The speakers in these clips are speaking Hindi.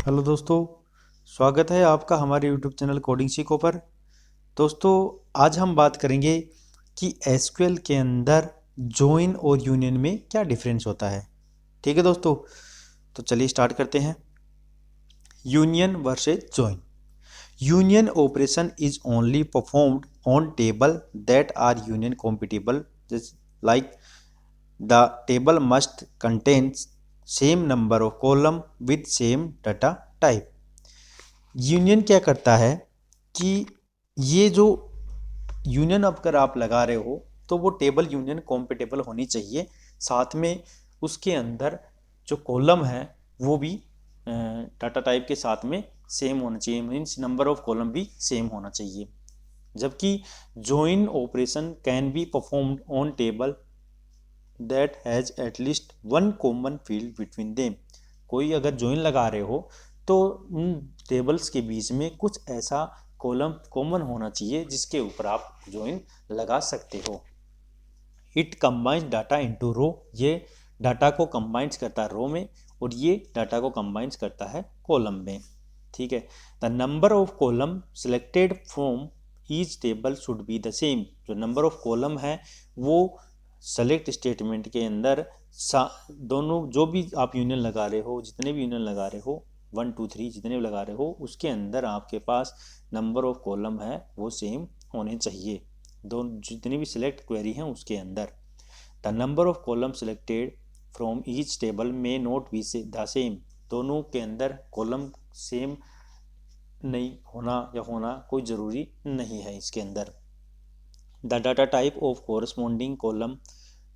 हेलो दोस्तों। स्वागत है आपका हमारे यूट्यूब चैनल कोडिंग सीखो पर। दोस्तों, आज हम बात करेंगे कि एसक्यूएल के अंदर जॉइन और यूनियन में क्या डिफरेंस होता है। ठीक है दोस्तों, तो चलिए स्टार्ट करते हैं। Union versus join. Union operation is only performed on table that are union compatible, like the table must contain same number of column with same data type। Union क्या करता है कि ये जो यूनियन अगर आप लगा रहे हो तो वो टेबल यूनियन कॉम्पिटेबल होनी चाहिए। साथ में उसके अंदर जो कॉलम है वो भी डाटा टाइप के साथ में सेम होना चाहिए, मीन्स नंबर ऑफ कॉलम भी सेम होना चाहिए। जबकि join operation can be performed on table that has at least one common field between them. कोई अगर जॉइन लगा रहे हो तो उन टेबल्स के बीच में कुछ ऐसा कॉलम कॉमन होना चाहिए जिसके ऊपर आप जॉइन लगा सकते हो। इट कंबाइंस डाटा इनटू रो। ये डाटा को कंबाइंस करता है रो में और ये डाटा को कंबाइंस करता है कॉलम में। ठीक है। The number of column selected from each table should be the same. जो नंबर ऑफ कॉलम है वो सेलेक्ट स्टेटमेंट के अंदर दोनों जो भी आप यूनियन लगा रहे हो, जितने भी यूनियन लगा रहे हो 1 2 3 जितने भी लगा रहे हो, उसके अंदर आपके पास नंबर ऑफ कॉलम है वो सेम होने चाहिए, दो जितनी भी सिलेक्ट क्वेरी हैं उसके अंदर। The number of column selected from each table में नॉट बी द सेम। दोनों के अंदर कॉलम सेम नहीं होना या होना कोई ज़रूरी नहीं है इसके अंदर। The data type of corresponding column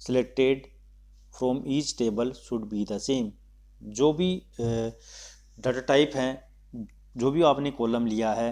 selected from each table should be the same. जो भी डाटा टाइप है, जो भी आपने कॉलम लिया है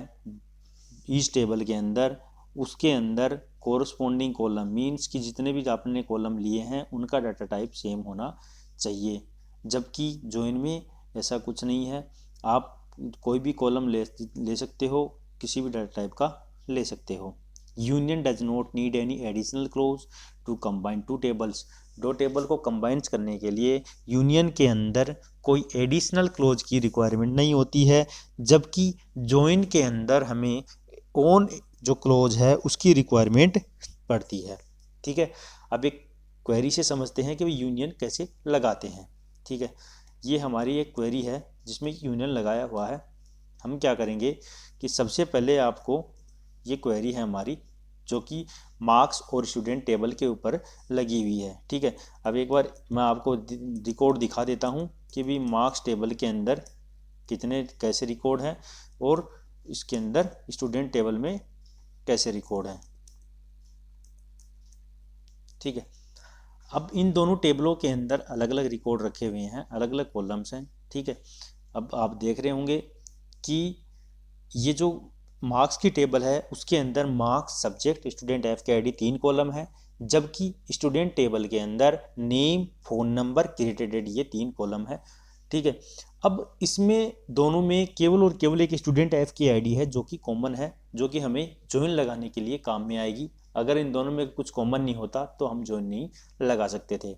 ईच टेबल के अंदर, उसके अंदर कोरस्पॉन्डिंग कॉलम मीन्स कि जितने भी आपने कॉलम लिए हैं उनका डाटा टाइप सेम होना चाहिए। जबकि जॉइन में ऐसा कुछ नहीं है, आप कोई भी कॉलम ले सकते हो, किसी भी डाटा टाइप का ले सकते हो। Union does not need any additional clause to combine two tables. दो टेबल को कंबाइंस करने के लिए यूनियन के अंदर कोई एडिशनल क्लोज की रिक्वायरमेंट नहीं होती है, जबकि जॉइन के अंदर हमें ओन जो क्लोज है उसकी रिक्वायरमेंट पड़ती है। ठीक है। अब एक क्वेरी से समझते हैं कि यूनियन कैसे लगाते हैं। ठीक है, ये हमारी एक क्वेरी है जिसमें यूनियन लगाया हुआ है। हम क्या करेंगे कि सबसे पहले आपको ये क्वेरी है हमारी जो कि मार्क्स और स्टूडेंट टेबल के ऊपर लगी हुई है। ठीक है, अब एक बार मैं आपको रिकॉर्ड दिखा देता हूँ कि भी मार्क्स टेबल के अंदर कितने कैसे रिकॉर्ड हैं और इसके अंदर स्टूडेंट टेबल में कैसे रिकॉर्ड हैं। ठीक है, अब इन दोनों टेबलों के अंदर अलग अलग रिकॉर्ड रखे हुए हैं, अलग अलग कॉलम्स हैं। ठीक है, अब आप देख रहे होंगे कि ये जो मार्क्स की टेबल है उसके अंदर मार्क्स, सब्जेक्ट, स्टूडेंट एफ के आईडी 3 कॉलम है, जबकि स्टूडेंट टेबल के अंदर name, phone number, created date ये 3 कॉलम है। ठीक है, अब इसमें दोनों में केवल और केवल एक स्टूडेंट एफ की आईडी है जो कि कॉमन है, जो कि हमें जॉइन लगाने के लिए काम में आएगी। अगर इन दोनों में कुछ कॉमन नहीं होता तो हम जॉइन नहीं लगा सकते थे।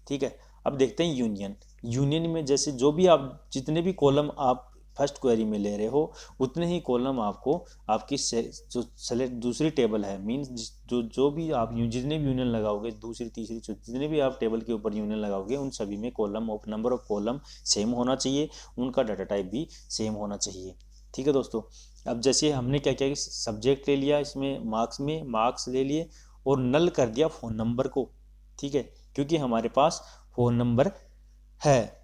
ठीक है, अब देखते हैं यूनियन। यूनियन में जैसे जो भी आप जितने भी कॉलम आप फर्स्ट क्वेरी में ले रहे हो उतने ही कॉलम आपको आपकी जो सेलेक्ट दूसरी टेबल है, मीन्स जो भी आप जितने भी यूनियन लगाओगे, दूसरी तीसरी जितने भी आप टेबल के ऊपर यूनियन लगाओगे उन सभी में column of number of column same होना चाहिए, उनका डाटा टाइप भी सेम होना चाहिए। ठीक है दोस्तों, अब जैसे हमने क्या किया कि सब्जेक्ट ले लिया, इसमें मार्क्स में मार्क्स ले लिए और नल कर दिया फ़ोन नंबर को। ठीक है, क्योंकि हमारे पास फ़ोन नंबर है,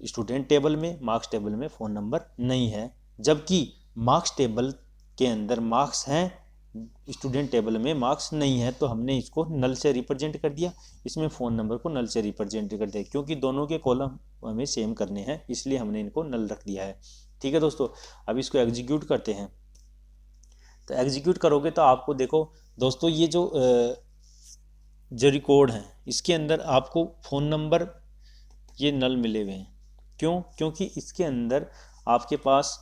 स्टूडेंट टेबल में, मार्क्स टेबल में फ़ोन नंबर नहीं है, जबकि मार्क्स टेबल के अंदर मार्क्स हैं, स्टूडेंट टेबल में मार्क्स नहीं है, तो हमने इसको नल से रिप्रेजेंट कर दिया, इसमें फ़ोन नंबर को नल से रिप्रेजेंट कर दिया, क्योंकि दोनों के कॉलम हमें सेम करने हैं इसलिए हमने इनको नल रख दिया है। ठीक है दोस्तों, अब इसको एग्जीक्यूट करते हैं। तो एग्जीक्यूट करोगे तो आपको देखो दोस्तों, ये जो रिकॉर्ड हैं इसके अंदर आपको फ़ोन नंबर ये नल मिले हुए हैं। क्यों? क्योंकि इसके अंदर आपके पास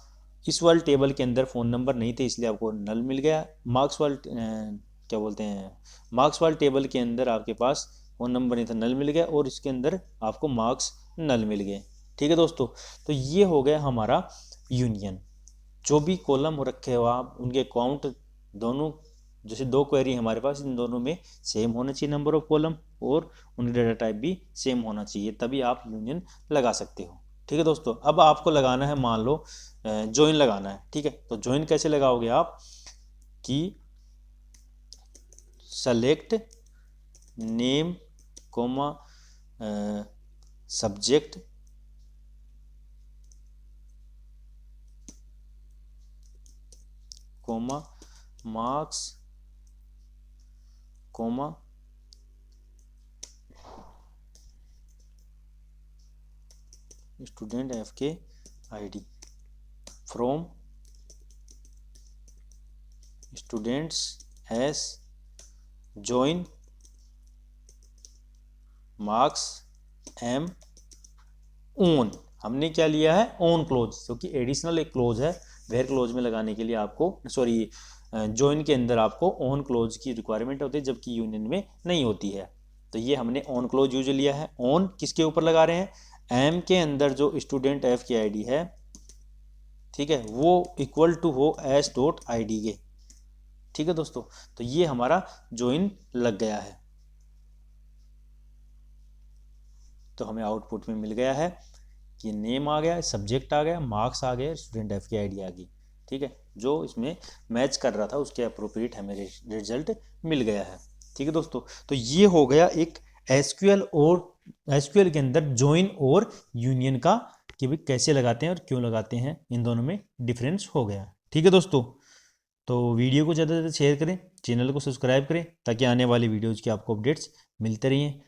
इस वाले टेबल के अंदर फ़ोन नंबर नहीं थे इसलिए आपको नल मिल गया। मार्क्स वाले क्या बोलते हैं, मार्क्स वाले टेबल के अंदर आपके पास फ़ोन नंबर नहीं था, नल मिल गया, और इसके अंदर आपको मार्क्स नल मिल गए। ठीक है दोस्तों, तो ये हो गया हमारा यूनियन। जो भी कॉलम हो रखे हो आप, उनके काउंट दोनों, जैसे दो क्वेरी हमारे पास, इन दोनों में सेम होना चाहिए नंबर ऑफ कॉलम, और उनका डेटा टाइप भी सेम होना चाहिए, तभी आप यूनियन लगा सकते हो। ठीक है दोस्तों, अब आपको लगाना है, मान लो ज्वाइन लगाना है। ठीक है, तो ज्वाइन कैसे लगाओगे आप कि select name comma subject comma marks comma student F के ID from students S join marks M on. हमने क्या लिया है, ओन क्लोज, क्योंकि एडिशनल एक क्लोज है, वेयर क्लोज में लगाने के लिए आपको, सॉरी ज्वाइन के अंदर आपको ओन क्लोज की रिक्वायरमेंट होती है, जबकि यूनियन में नहीं होती है। तो ये हमने ओन क्लोज यूज लिया है। ओन किसके ऊपर लगा रहे हैं, एम के अंदर जो स्टूडेंट एफ की आईडी है, ठीक है, वो इक्वल टू हो एस डॉट आई डी के। ठीक है दोस्तों, तो ये हमारा ज्वाइन लग गया है। तो हमें आउटपुट में मिल गया है कि नेम आ गया, सब्जेक्ट आ गया, मार्क्स आ गए, स्टूडेंट एफ की आईडी आ गई। ठीक है, जो इसमें मैच कर रहा था उसके अप्रोप्रिएट हमें रिजल्ट मिल गया है। ठीक है दोस्तों, तो ये हो गया एक एसक्यूएल और एसक्यूएल के अंदर ज्वाइन और यूनियन का, कि भाई कैसे लगाते हैं और क्यों लगाते हैं, इन दोनों में डिफरेंस हो गया। ठीक है दोस्तों, तो वीडियो को ज़्यादा से ज़्यादा शेयर करें, चैनल को सब्सक्राइब करें, ताकि आने वाली वीडियोज़ की आपको अपडेट्स मिलते रहें।